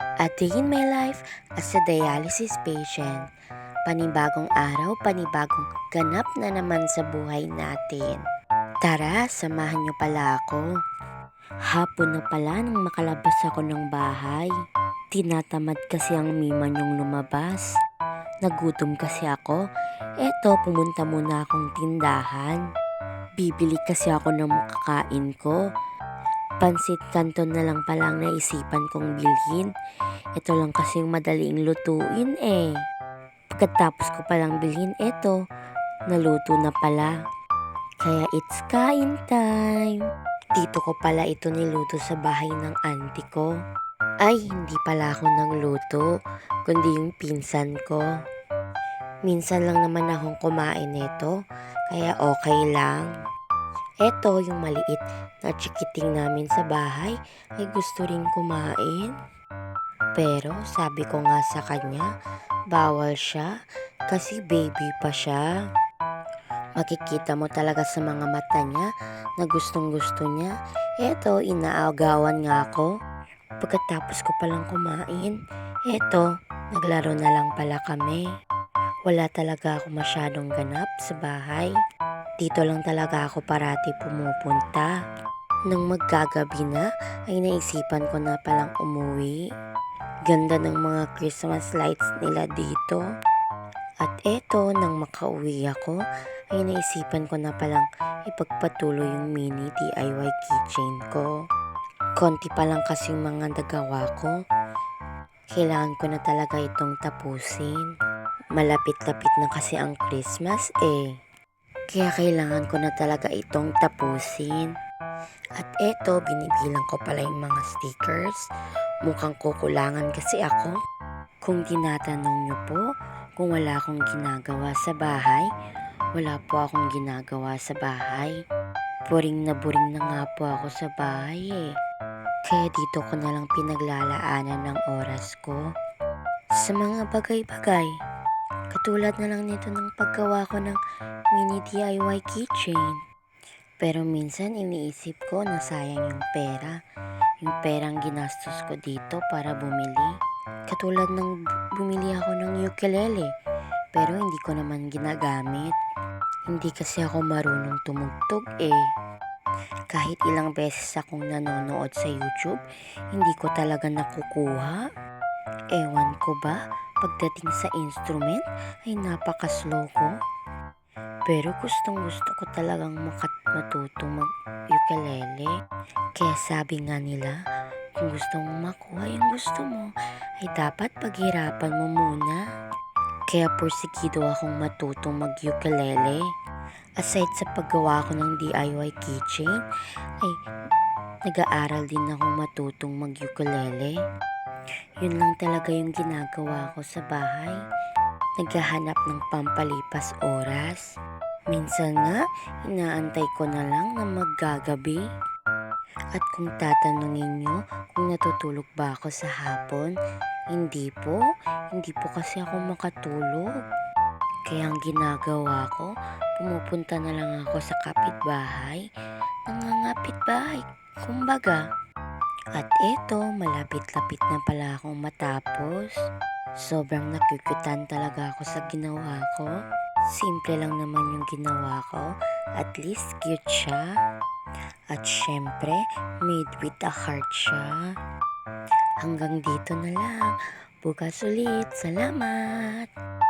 A Day in My Life as a Dialysis Patient. Panibagong araw, panibagong ganap na naman sa buhay natin. Tara, samahan niyo pala ako. Hapon na pala nang makalabas ako ng bahay. Tinatamad kasi ang mima niyong lumabas. Nagutom kasi ako. Eto, pumunta muna akong tindahan. Bibili kasi ako ng makakain ko. Pansit Canton na lang pala ang naisipan kong bilhin. Ito lang kasi yung madaling lutuin eh. Pagkatapos ko palang bilhin ito, naluto na pala. Kaya it's kain time. Dito ko pala ito niluto sa bahay ng auntie ko. Ay, hindi pala ako nagluto, kundi yung pinsan ko. Minsan lang naman akong kumain nito, kaya okay lang. Eto, yung maliit na chikiting namin sa bahay ay gusto ring kumain. Pero sabi ko nga sa kanya, bawal siya kasi baby pa siya. Makikita mo talaga sa mga mata niya na gustong gusto niya. Eto, inaagawan nga ako. Pagkatapos ko palang kumain, eto, naglaro na lang pala kami. Wala talaga ako masyadong ganap sa bahay. Dito lang talaga ako parati pumupunta. Nang maggagabi na, ay naisipan ko na palang umuwi. Ganda ng mga Christmas lights nila dito. At eto, nang makauwi ako, ay naisipan ko na palang ipagpatuloy yung mini DIY keychain ko. Konti pa lang kasing mga nagawa ko. Kailangan ko na talaga itong tapusin. Malapit-lapit na kasi ang Christmas eh. Kaya kailangan ko na talaga itong tapusin. At eto, binibilang ko pala yung mga stickers. Mukhang kukulangan kasi ako. Kung tinatanong nyo po kung wala akong ginagawa sa bahay, wala po akong ginagawa sa bahay. Boring na nga po ako sa bahay eh. Kaya dito ko na lang pinaglalaanan ng oras ko sa mga bagay-bagay. Katulad na lang nito ng paggawa ko ng mini DIY keychain. Pero minsan iniisip ko na sayang yung pera. Yung perang ginastos ko dito para bumili. Katulad ng bumili ako ng ukulele. Pero hindi ko naman ginagamit. Hindi kasi ako marunong tumugtog eh. Kahit ilang beses akong nanonood sa YouTube, hindi ko talaga nakukuha. Ewan ko ba, pagdating sa instrument ay napaka-slow ko. Pero gustong gusto ko talagang matutong mag-ukulele. Kaya sabi nga nila, kung gusto mong makuha yung gusto mo, ay dapat paghirapan mo muna. Kaya porsigido akong matutong mag-ukulele. Aside sa paggawa ko ng DIY keychain, ay nag-aaral din akong matutong mag-ukulele. Yun lang talaga yung ginagawa ko sa bahay. Naghahanap ng pampalipas oras. Minsan nga, inaantay ko na lang na maggagabi. At kung tatanungin nyo kung natutulog ba ako sa hapon, hindi po kasi ako makatulog. Kaya ang ginagawa ko, pumupunta na lang ako sa kapitbahay, nangangapit bahay, kumbaga. At eto, malapit-lapit na pala akong matapos. Sobrang nakukutan talaga ako sa ginawa ko. Simple lang naman yung ginawa ko. At least cute siya. At syempre, made with a heart siya. Hanggang dito na lang. Bukas ulit. Salamat!